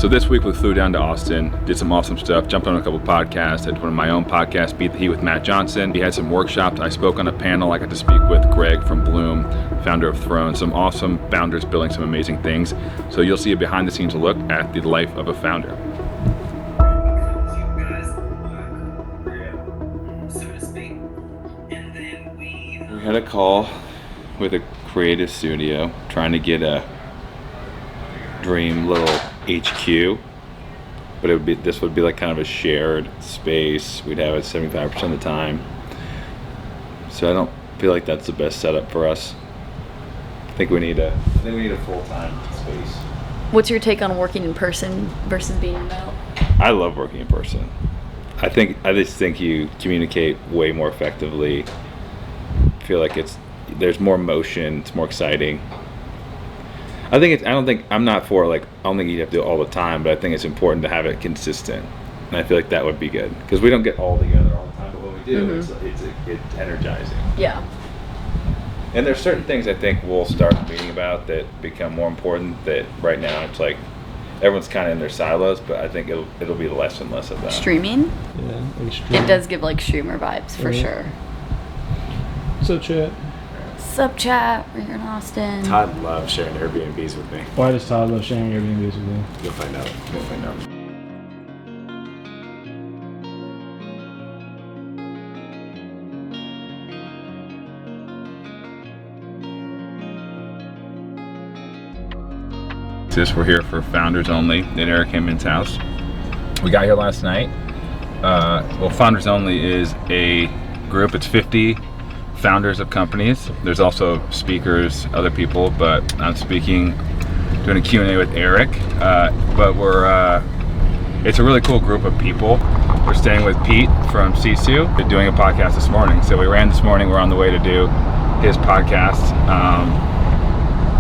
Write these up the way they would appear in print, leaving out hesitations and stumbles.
So this week we flew down to Austin, did some awesome stuff, jumped on a couple podcasts, did one of my own podcasts, Beat the Heat with Matt Johnson. We had some workshops. I spoke on a panel. I got to speak with Greg from Bloom, founder of Throne, some awesome founders building some amazing things. So you'll see a behind the scenes look at the life of a founder. We had a call with a creative studio trying to get a dream little HQ, but this would be like kind of a shared space. We'd have it 75% of the time. So I don't feel like that's the best setup for us. I think we need a full-time space. What's your take on working in person versus being remote? I love working in person. I just think you communicate way more effectively. I feel like there's more motion, it's more exciting. I don't think you have to do it all the time, but I think it's important to have it consistent. And I feel like that would be good. Because we don't get all together all the time, but when we do, it's energizing. Yeah. And there's certain things I think we'll start meeting about that become more important that right now it's like everyone's kind of in their silos, but I think it'll be less and less of that. Streaming? Yeah, like streaming. It does give like streamer vibes for sure. So chat. Sup chat, we're here in Austin. Todd loves sharing Airbnbs with me. Why does Todd love sharing Airbnbs with you? You'll find out. We're here for Founders Only at Eric Hinman's house. We got here last night. Founders Only is a group. It's 50 founders of companies. There's also speakers, other people, but I'm doing a Q&A with Eric. It's a really cool group of people. We're staying with Pete from Sisu. We're doing a podcast this morning. So we ran this morning. We're on the way to do his podcast.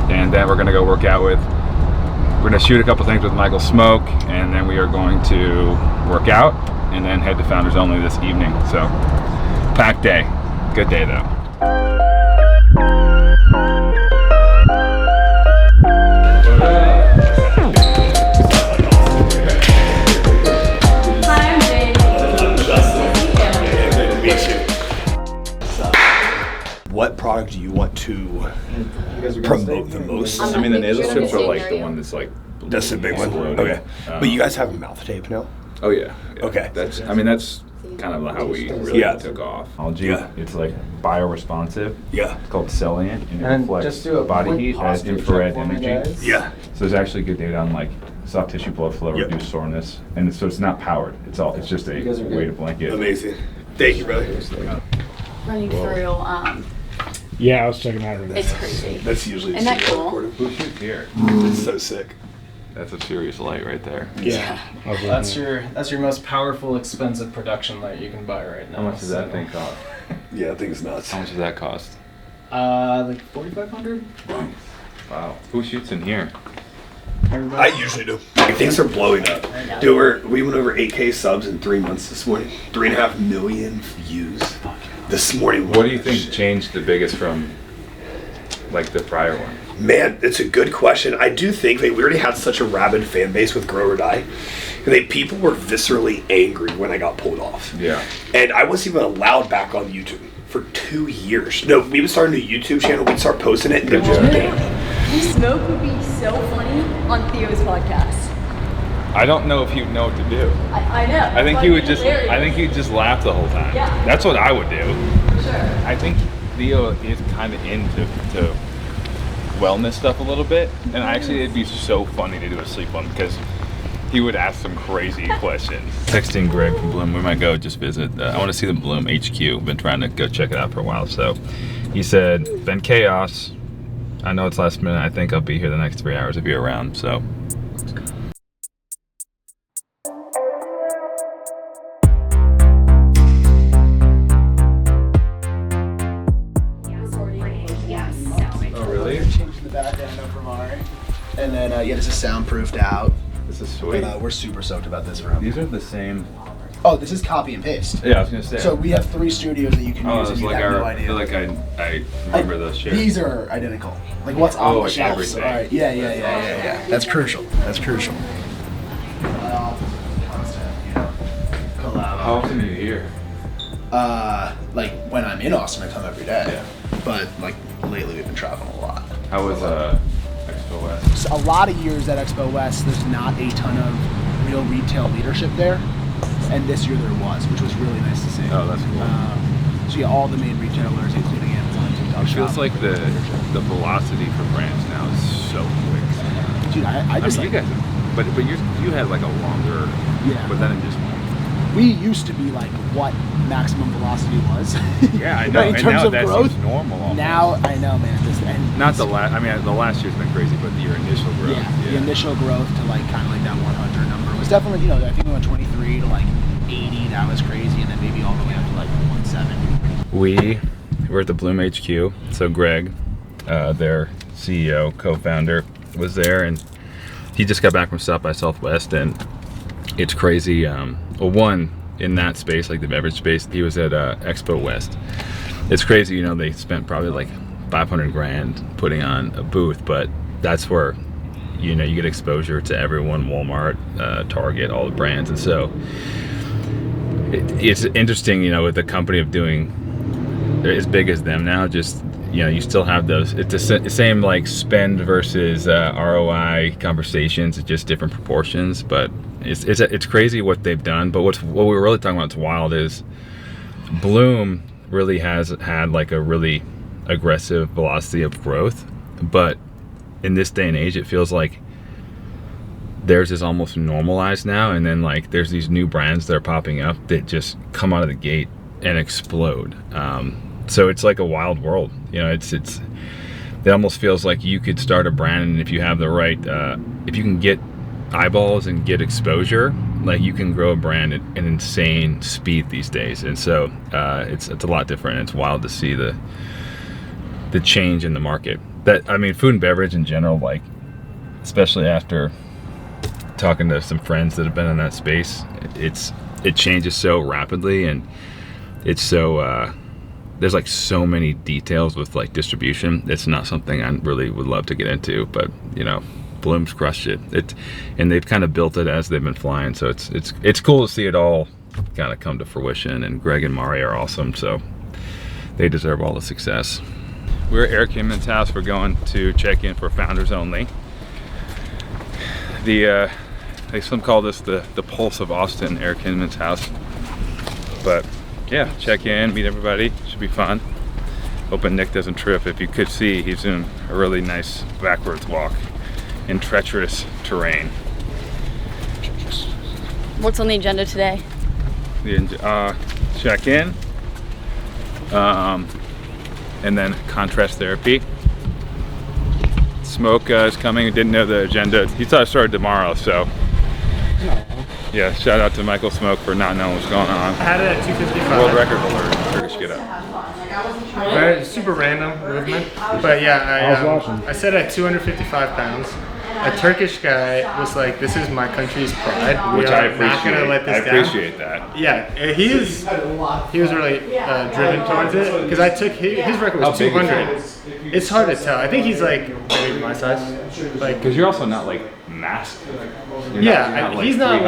And then we're gonna go work out we're gonna shoot a couple things with Michael Smoke, and then we are going to work out and then head to Founders Only this evening. So packed day. Good day though. Hi, I'm Jane. Good to meet you. What product do you want to promote the most? I mean, the nasal strips are like the one that's like. That's the big one. Okay. But you guys have mouth tape now? Oh yeah. Okay. That's kind of how we really took off. It's like bioresponsive. Yeah. It's called Celliant, and it reflects body heat as infrared imaging. Yeah. So there's actually good data on like soft tissue blood flow, reduce soreness, and so it's not powered. It's just a weighted blanket. Amazing. Thank you, brother. Running through, Yeah, I was checking out earlier. it's crazy. That's usually Isn't that cool? Who shoots here? It's so sick. That's a serious light right there. Yeah. That's your most powerful, expensive production light you can buy right now. How much does that thing cost? Yeah, I think it's nuts. How much does that cost? Like $4,500. Wow. Who shoots in here? I usually do. Things are blowing up. Dude, we went over 8K subs in 3 months this morning. 3.5 million views this morning. What do you think changed the biggest from like the prior one? Man, it's a good question. I do think we already had such a rabid fan base with Grow or Die. People were viscerally angry when I got pulled off. Yeah. And I wasn't even allowed back on YouTube for 2 years. No, we would start a new YouTube channel, we'd start posting it, and it was banned. Smoke would be so funny on Theo's podcast. I don't know if you'd know what to do. I know. I think you'd just laugh the whole time. Yeah. That's what I would do. For sure. I think Theo is kind of into wellness stuff a little bit, and actually it'd be so funny to do a sleep one because he would ask some crazy questions. Texting Greg from Bloom, we might go just visit. I want to see the Bloom HQ. Been trying to go check it out for a while. So he said, been chaos. I know it's last minute. I think I'll be here the next 3 hours if you're around. So. And then, this is soundproofed out. This is sweet. But we're super stoked about this room. These are the same. Oh, this is copy and paste. Yeah, I was gonna say. So we have 3 studios that you can use and you have no idea. I feel like I remember those shares. These are identical. Like what's on the like shelves. everything. All right. Yeah. That's crucial. How often are you here? Like when I'm in Austin, I come every day. But like lately, we've been traveling a lot. How was Expo West? So a lot of years at Expo West, there's not a ton of real retail leadership there, and this year there was, which was really nice to see. Oh, that's cool. So yeah, all the main retailers, including Amazon, TikTok It feels Shop, like the velocity for brands now is so quick. dude, I just mean, like, you guys, but you had like a longer, Yeah. but then it just went. we used to be like what maximum velocity was. Yeah, I know. in And terms now of that growth, seems normal. Almost. now I know, man. And Not the last. I mean, the last year's been crazy, but your initial growth. yeah, the initial growth to like kind of like that 100 number was definitely, you know, I think we went 23 to like 80. That was crazy, and then maybe all the way up to like 170. We were at the Bloom HQ. So Greg, their CEO, co-founder, was there, and he just got back from South by Southwest, and it's crazy. Well, one, in that space, like the beverage space, he was at Expo West. It's crazy, you know, they spent probably like 500 grand putting on a booth, but that's where, you know, you get exposure to everyone, Walmart, Target, all the brands. And so it's interesting, you know, with the company of doing as big as them now, just, you know, you still have those, it's the same like spend versus ROI conversations, it's just different proportions, but it's crazy what they've done. But what we're really talking about, it's wild, is Bloom really has had like a really aggressive velocity of growth, but in this day and age, it feels like theirs is almost normalized now, and then like there's these new brands that are popping up that just come out of the gate and explode. So it's like a wild world, you know. It almost feels like you could start a brand, and if you have the right, if you can get eyeballs and get exposure, like you can grow a brand at an insane speed these days. And so it's a lot different. It's wild to see the change in the market. That, I mean, food and beverage in general, like especially after talking to some friends that have been in that space, it changes so rapidly, and it's so there's like so many details with like distribution. It's not something I really would love to get into, but you know, Bloom's crushed it. And they've kind of built it as they've been flying. So it's cool to see it all kind of come to fruition. And Greg and Mari are awesome, so they deserve all the success. We're at Eric Hinman's house. We're going to check in for founders only. Some call this the pulse of Austin, Eric Hinman's house. But yeah, check in, meet everybody. Should be fun. Hoping Nick doesn't trip. If you could see, he's doing a really nice backwards walk in treacherous terrain. What's on the agenda today? Check in, and then contrast therapy. Smoke is coming. Didn't know the agenda. He thought it started tomorrow, so yeah. Shout out to Michael Smoke for not knowing what's going on. I had it at 255. World record holder in Turkish get up. Very super random movement, but yeah, I said at 255 pounds. A Turkish guy was like, "This is my country's pride. Which I appreciate. Not gonna let this I down." appreciate that. Yeah, he was really driven towards it, because I took his record was How big is 200. It's hard to tell. I think he's like maybe my size, like. Because you're also not like massive. He's not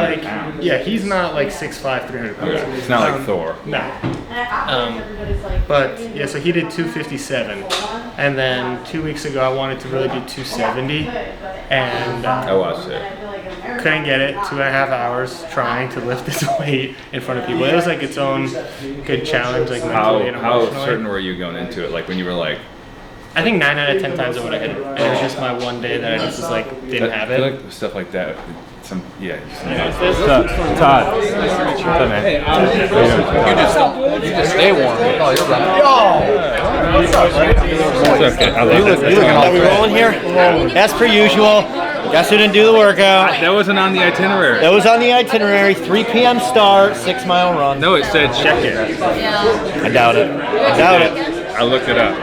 like 6'5", 300 pounds. Yeah, it's not like Thor. No. But yeah, so he did 257, and then 2 weeks ago I wanted to really do 270, and I watched it. couldn't get it. 2.5 hours trying to lift this weight in front of people. It was like its own good challenge, like mentally and How emotionally. certain were you going into it? Like when you were like, I think 9 out of 10 times I would have hit it. And it was just my one day that I just was like didn't have I feel it. like stuff like that. Todd. You just stay warm. Oh, you're right. What's up, Are we rolling here? As per usual. Guess who didn't do the workout? That wasn't on the itinerary. That was on the itinerary. 3 p.m. start, 6 mile run. No, it said check it. I doubt it. I doubt it. I looked it up.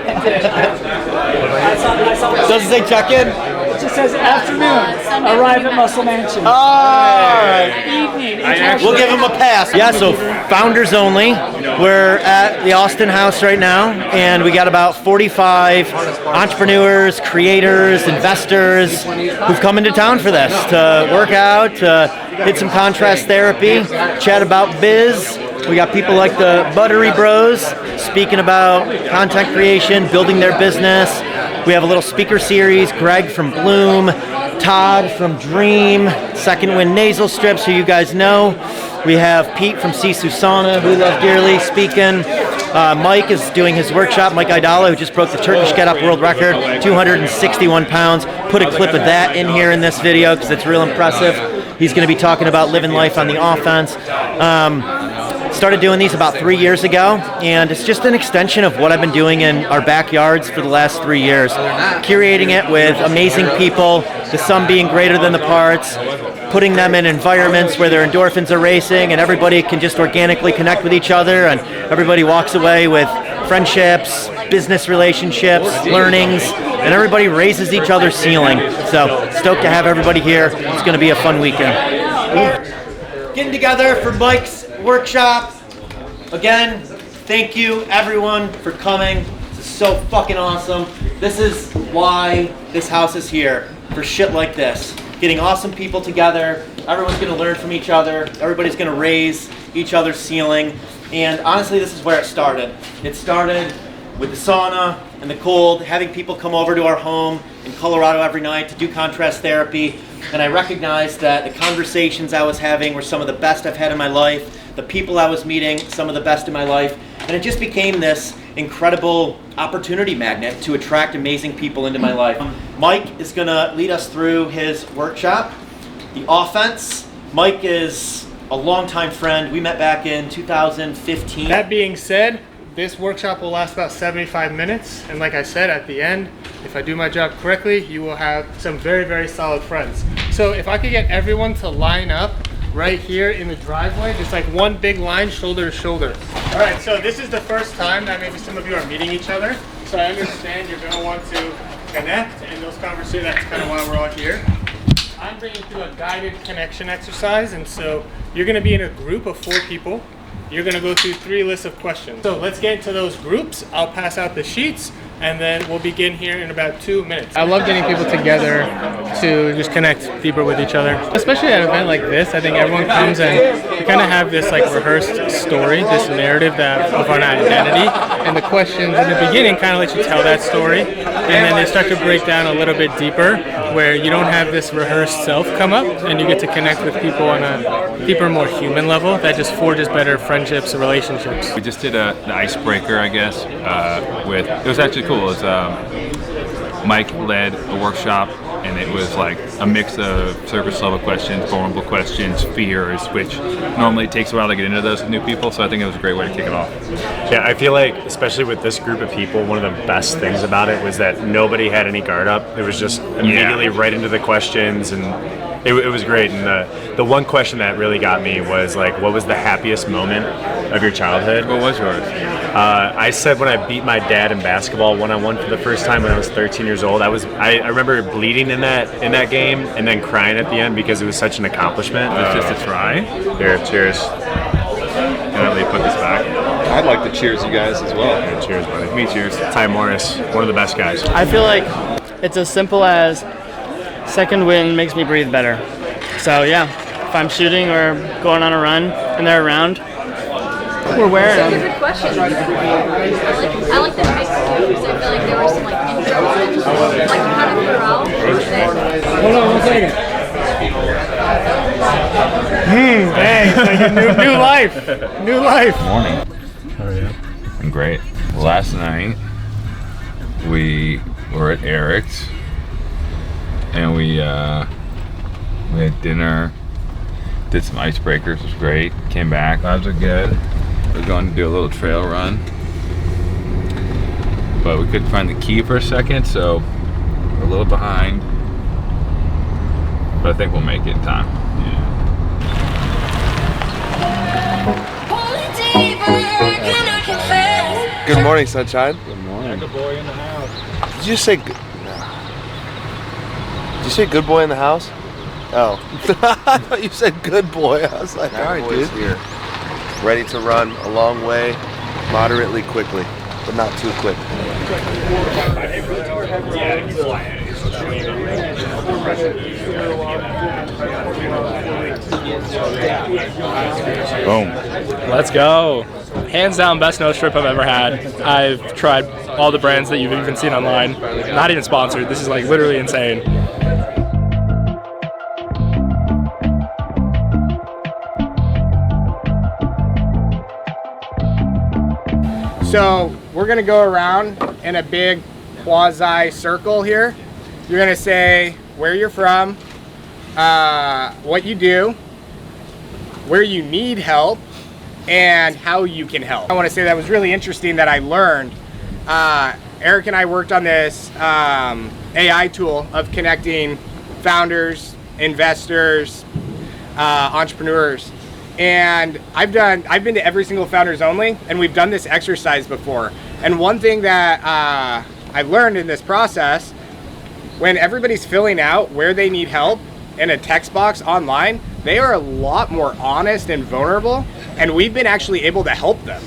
Does it say check in? It just says afternoon, arrive at Muscle Mansion. All right. Evening, We'll give them a pass. Yeah, so founders only. We're at the Austin house right now, and we got about 45 entrepreneurs, creators, investors who've come into town for this to work out, to hit some contrast therapy, chat about biz, We got people like the Buttery Bros speaking about content creation, building their business. We have a little speaker series. Greg from Bloom, Todd from Dream, Second Wind Nasal Strips, who you guys know. We have Pete from Sisu Sauna, who we love dearly, speaking. Mike is doing his workshop, Mike Idala, who just broke the Turkish get-up world record, 261 pounds. Put a clip of that in here in this video because it's real impressive. He's going to be talking about living life on the offense. Started doing these about 3 years ago, and it's just an extension of what I've been doing in our backyards for the last 3 years. Curating it with amazing people, the sum being greater than the parts, putting them in environments where their endorphins are racing and everybody can just organically connect with each other, and everybody walks away with friendships, business relationships, learnings, and everybody raises each other's ceiling. So stoked to have everybody here. It's going to be a fun weekend. Getting together for Mike's workshop. Again, thank you everyone for coming. This is so fucking awesome. This is why this house is here, for shit like this. Getting awesome people together. Everyone's gonna learn from each other. Everybody's gonna raise each other's ceiling. And honestly, this is where it started. It started with the sauna and the cold, having people come over to our home in Colorado every night to do contrast therapy. And I recognized that the conversations I was having were some of the best I've had in my life. The people I was meeting, some of the best in my life. And it just became this incredible opportunity magnet to attract amazing people into my life. Mike is gonna lead us through his workshop, The Offense. Mike is a longtime friend. We met back in 2015. That being said, this workshop will last about 75 minutes. And like I said, at the end, if I do my job correctly, you will have some very, very solid friends. So if I could get everyone to line up right here in the driveway, just like one big line, shoulder to shoulder. All right, so this is the first time that maybe some of you are meeting each other. So I understand you're gonna want to connect, and those conversations, that's kind of why we're all here. I'm bringing through a guided connection exercise, and so you're gonna be in a group of 4 people. You're gonna go through 3 lists of questions. So let's get into those groups. I'll pass out the sheets, and then we'll begin here in about 2 minutes. I love getting people together to just connect deeper with each other. Especially at an event like this, I think everyone comes and you kind of have this like rehearsed story, this narrative that of an identity, and the questions in the beginning kind of let you tell that story, and then they start to break down a little bit deeper, where you don't have this rehearsed self come up, and you get to connect with people on a deeper, more human level that just forges better friendships and relationships. We just did an icebreaker, I guess, it was actually cool. It was, Mike led a workshop, and it was like a mix of surface level questions, vulnerable questions, fears, which normally takes a while to get into those with new people, so I think it was a great way to kick it off. Yeah, I feel like, especially with this group of people, one of the best things about it was that nobody had any guard up. It was just immediately right into the questions, and it was great. And the one question that really got me was like, what was the happiest moment of your childhood? What was yours? I said when I beat my dad in basketball one-on-one for the first time when I was 13 years old. I remember bleeding in that game and then crying at the end because it was such an accomplishment. It's just a try. Here, cheers. Can I really put this back? I'd like to cheers you guys as well. Yeah, cheers, buddy. Me cheers. Ty Morris, one of the best guys. I feel like it's as simple as second wind makes me breathe better. So yeah, if I'm shooting or going on a run and they're around, we're wearing them. Good question. I like the space too, because I feel like there were some like introductions, like kind of throughout. Hold on 1 second. Thanks, like a new life. New life. Morning. How are you? I'm great. Last night we were at Eric's, and we had dinner, did some icebreakers, it was great. Came back, vibes are good. We're going to do a little trail run, but we couldn't find the key for a second, so we're a little behind, but I think we'll make it in time. Good morning, sunshine. Good morning. Good boy in the house. Did you say good? Did you say good boy in the house? Oh, I thought you said good boy. I was like, all right, dude. Here, ready to run a long way, moderately quickly, but not too quick. Boom. Let's go. Hands down, best nose strip I've ever had. I've tried all the brands that you've even seen online. Not even sponsored. This is like literally insane. So we're gonna go around in a big quasi circle here. You're gonna say where you're from, what you do, where you need help, and how you can help. I want to say that was really interesting that I learned. Eric and I worked on this AI tool of connecting founders, investors, entrepreneurs. And I've been to every single Founders Only, and we've done this exercise before. And one thing that I learned in this process, when everybody's filling out where they need help in a text box online, they are a lot more honest and vulnerable, and we've been actually able to help them.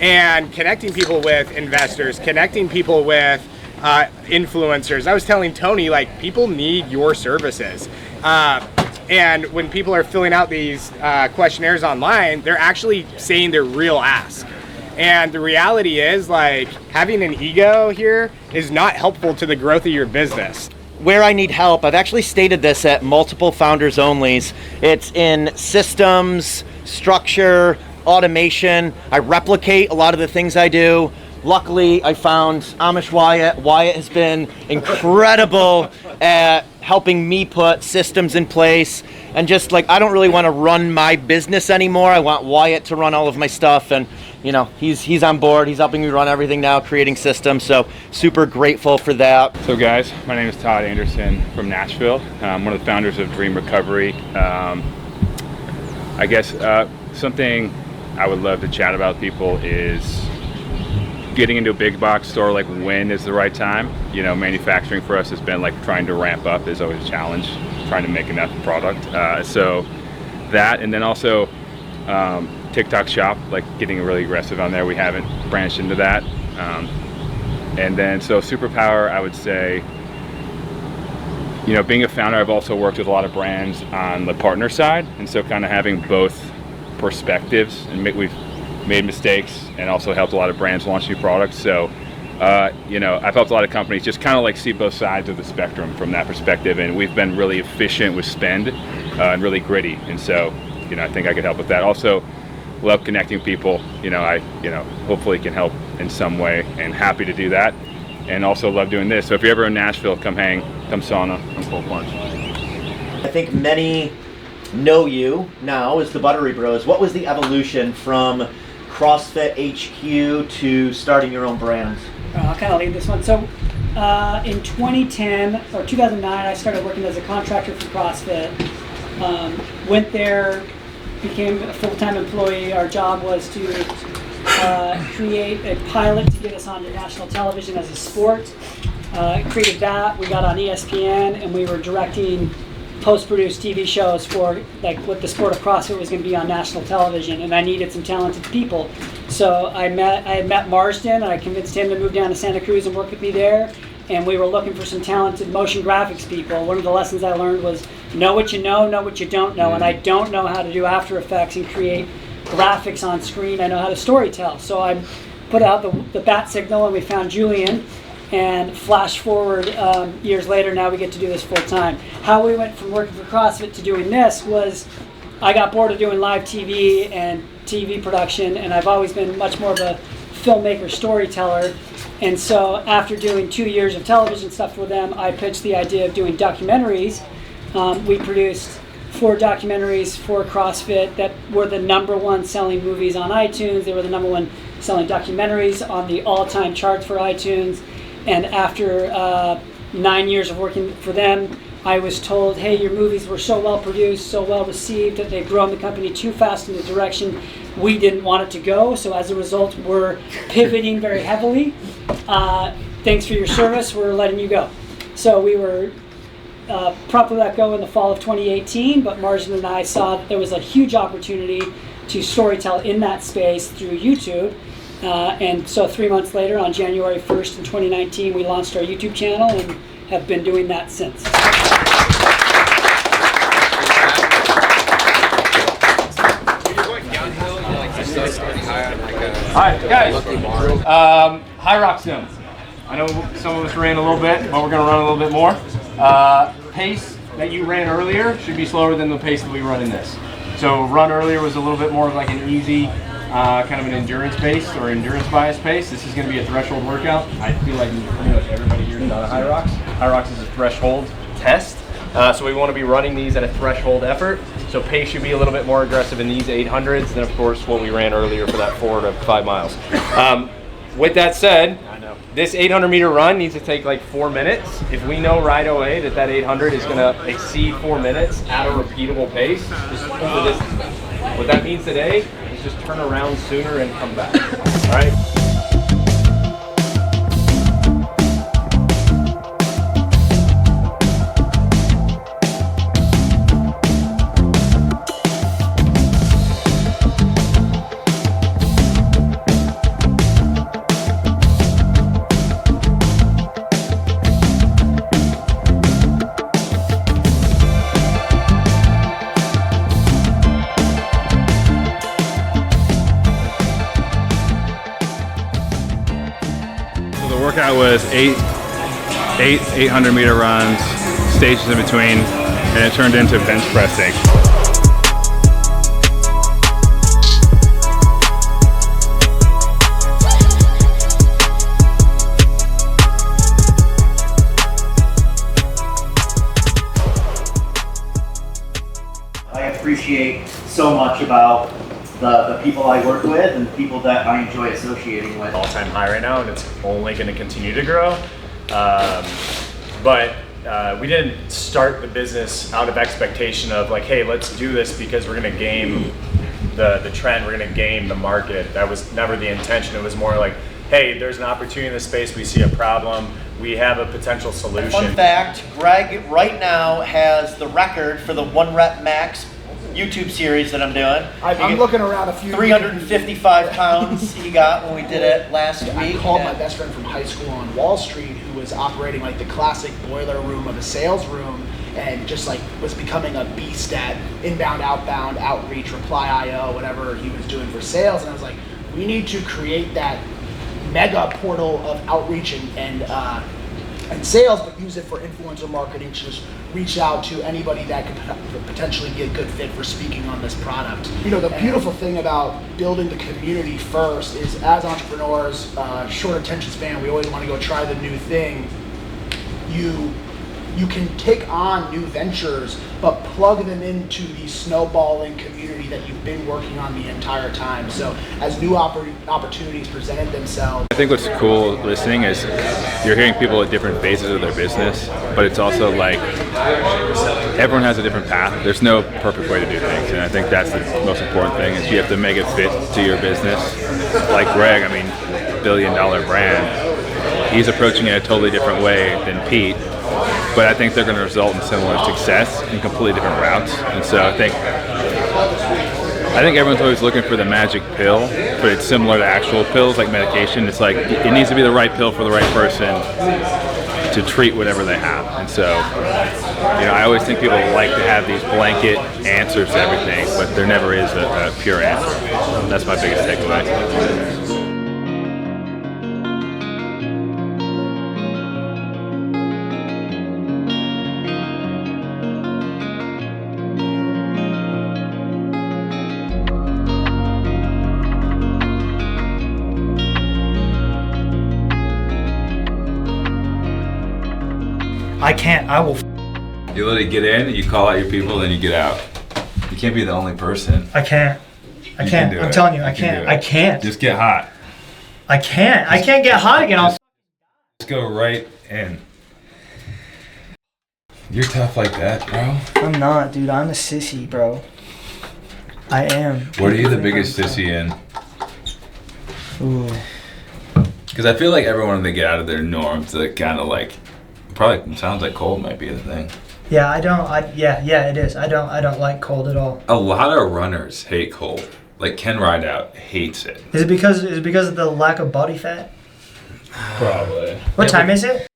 And connecting people with investors, connecting people with influencers. I was telling Tony, like, people need your services. And when people are filling out these questionnaires online, they're actually saying their real ask. And the reality is, like, having an ego here is not helpful to the growth of your business. Where I need help, I've actually stated this at multiple Founders Onlys. It's in systems, structure, automation. I replicate a lot of the things I do. Luckily, I found Amish Wyatt. Wyatt has been incredible at helping me put systems in place. And just like, I don't really want to run my business anymore. I want Wyatt to run all of my stuff. And, you know, he's on board. He's helping me run everything now, creating systems. So super grateful for that. So guys, my name is Todd Anderson from Nashville. I'm one of the founders of Dream Recovery. I guess something I would love to chat about with people is getting into a big box store. Like, when is the right time? You know, manufacturing for us has been like trying to ramp up is always a challenge, trying to make enough product. So that, and then also TikTok shop, like getting really aggressive on there. We haven't branched into that. And then, so superpower, I would say, you know, being a founder, I've also worked with a lot of brands on the partner side. And so kind of having both perspectives, and we've made mistakes and also helped a lot of brands launch new products. So, you know, I've helped a lot of companies just kind of like see both sides of the spectrum from that perspective. And we've been really efficient with spend and really gritty. And so, you know, I think I could help with that. Also, love connecting people. You know, hopefully can help in some way, and happy to do that. And also love doing this. So if you're ever in Nashville, come hang, come sauna, come cold plunge. I think many know you now as the Buttery Bros. What was the evolution from CrossFit HQ to starting your own brand? I'll kind of lead this one. So in 2010 or 2009, I started working as a contractor for CrossFit. Went there, became a full-time employee. Our job was to create a pilot to get us onto national television as a sport. Created that. We got on ESPN, and we were directing post-produced TV shows for like what the sport of CrossFit was going to be on national television, and I needed some talented people. So I had met Marsden, and I convinced him to move down to Santa Cruz and work with me there, and we were looking for some talented motion graphics people. One of the lessons I learned was know what you know what you don't know, and I don't know how to do After Effects and create graphics on screen. I know how to storytell. So I put out the bat signal, and we found Julian. And flash forward years later, now we get to do this full time. How we went from working for CrossFit to doing this was, I got bored of doing live TV and TV production, and I've always been much more of a filmmaker, storyteller. And so after doing 2 years of television stuff with them, I pitched the idea of doing documentaries. We produced 4 documentaries for CrossFit that were the #1 selling movies on iTunes. They were the #1 selling documentaries on the all-time charts for iTunes. And after 9 years of working for them, I was told, hey, your movies were so well produced, so well received, that they've grown the company too fast in the direction we didn't want it to go. So as a result, we're pivoting very heavily. Thanks for your service, we're letting you go. So we were promptly let go in the fall of 2018, but Marsden and I saw that there was a huge opportunity to storytell in that space through YouTube. And so 3 months later, on January 1st in 2019, we launched our YouTube channel and have been doing that since. Alright, guys. Hyrox-style. I know some of us ran a little bit, but we're going to run a little bit more. Pace that you ran earlier should be slower than the pace that we run in this. So run earlier was a little bit more of like an easy, kind of an endurance pace or endurance bias pace. This is going to be a threshold workout. I feel like pretty much everybody here is not a Hyrox. Hyrox is a threshold test. So we want to be running these at a threshold effort. So pace should be a little bit more aggressive in these 800s than of course what we ran earlier for that 4 to 5 miles. With that said, this 800 meter run needs to take like 4 minutes. If we know right away that 800 is going to exceed 4 minutes at a repeatable pace, just for this, what that means today is just turn around sooner and come back. All right. Workout was eight 800 meter runs, stages in between, and it turned into bench pressing. I appreciate so much about the people I work with and people that I enjoy associating with. All-time high right now, and it's only going to continue to grow. But we didn't start the business out of expectation of like, hey, let's do this because we're going to game the trend, we're going to game the market. That was never the intention. It was more like, hey, there's an opportunity in this space, we see a problem, we have a potential solution. Fun fact, Greg right now has the record for the 1 rep max YouTube series that I'm doing. I'm looking around a few. 355 pounds he got when we did it last week. I called my best friend from high school on Wall Street who was operating like the classic boiler room of a sales room and just like was becoming a beast at inbound, outbound, outreach, reply IO, whatever he was doing for sales. And I was like, we need to create that mega portal of outreach and sales, but use it for influencer marketing to just reach out to anybody that could potentially be a good fit for speaking on this product. You know, the beautiful thing about building the community first is as entrepreneurs, short attention span, we always want to go try the new thing. You can take on new ventures, but plug them into the snowballing community that you've been working on the entire time. So as new opportunities presented themselves. I think what's cool listening is you're hearing people at different phases of their business, but it's also like everyone has a different path. There's no perfect way to do things, and I think that's the most important thing is you have to make it fit to your business. Like Greg, I mean, $1 billion brand, he's approaching it a totally different way than Pete. But I think they're going to result in similar success in completely different routes. And so I think everyone's always looking for the magic pill, but it's similar to actual pills like medication. It's like it needs to be the right pill for the right person to treat whatever they have. And so, you know, I always think people like to have these blanket answers to everything, but there never is a pure answer. That's my biggest takeaway. I can't, I will. You literally get in, you call out your people, then you get out. You can't be the only person. I can't. I can't. I'm telling you, I can't. I can't. Just get hot. I can't. I can't get hot again. Just go right in. You're tough like that, bro. I'm not, dude. I'm a sissy, bro. I am. What are you the biggest sissy in? Ooh. Because I feel like everyone, when they get out of their norms, they kind of like, probably sounds like cold might be the thing. Yeah, I don't. Yeah, it is. I don't like cold at all. A lot of runners hate cold. Like Ken Rideout hates it. Is it because of the lack of body fat? Probably. What time is it?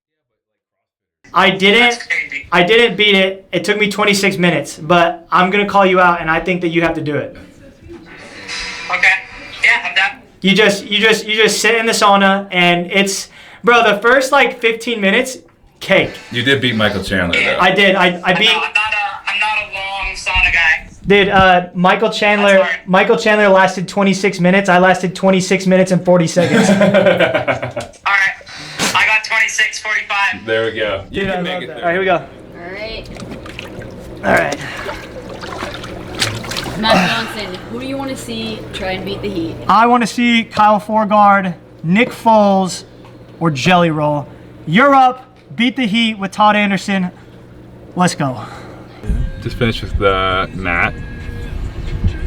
I didn't beat it. It took me 26 minutes, but I'm gonna call you out, and I think that you have to do it. Okay. Yeah, I'm done. You just sit in the sauna, and it's, bro, the first like 15 minutes, cake. You did beat Michael Chandler though. I did. I beat. I'm not a long sauna guy. Dude, Michael Chandler lasted 26 minutes. I lasted 26 minutes and 40 seconds. All right, I got 26:45. There we go. You Dude, can I make love it that. there. All right, here we go. All right. All right. Matt Johnson, who do you want to see try and beat the Heat? I want to see Kyle Forgard, Nick Foles, or Jelly Roll. You're up. Beat the Heat with Todd Anderson. Let's go. Just finished with Matt.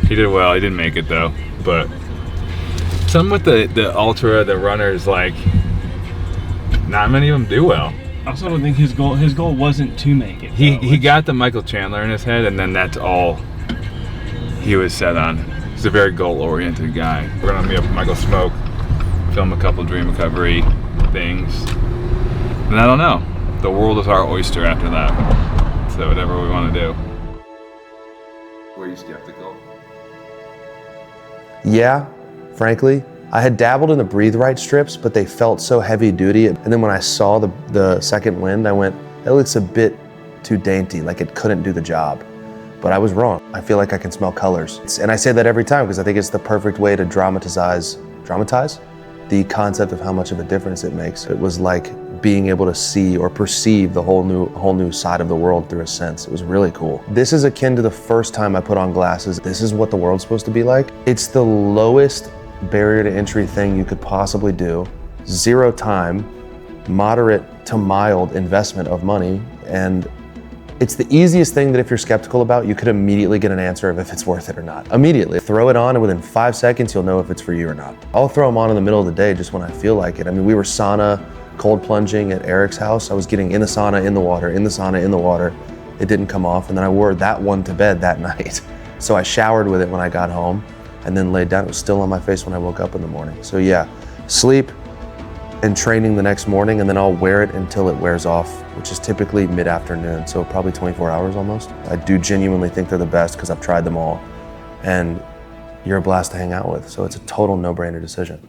He did well. He didn't make it though, but some with the ultra, the runners, like not many of them do well. I also don't think his goal wasn't to make it. He got the Michael Chandler in his head, and then that's all he was set on. He's a very goal-oriented guy. We're gonna meet up with Michael Smoke, film a couple dream recovery things, and I don't know. The world is our oyster after that. So whatever we want to do. Were you skeptical? Yeah, frankly. I had dabbled in the Breathe Right strips, but they felt so heavy duty. And then when I saw the second wind, I went, that looks a bit too dainty, like it couldn't do the job. But I was wrong. I feel like I can smell colors. And I say that every time because I think it's the perfect way to dramatize the concept of how much of a difference it makes. It was like being able to see or perceive the whole new side of the world through a sense. It was really cool. This is akin to the first time I put on glasses. This is what the world's supposed to be like. It's the lowest barrier to entry thing you could possibly do. 0 time, moderate to mild investment of money, and it's the easiest thing that if you're skeptical about, you could immediately get an answer of if it's worth it or not. Immediately. Throw it on and within 5 seconds, you'll know if it's for you or not. I'll throw them on in the middle of the day just when I feel like it. I mean, we were sauna, cold plunging at Eric's house. I was getting in the sauna, in the water, in the sauna, in the water. It didn't come off, and then I wore that one to bed that night. So I showered with it when I got home and then laid down. It was still on my face when I woke up in the morning. So yeah, sleep and training the next morning, and then I'll wear it until it wears off, which is typically mid-afternoon, so probably 24 hours almost. I do genuinely think they're the best because I've tried them all, and you're a blast to hang out with, so it's a total no-brainer decision.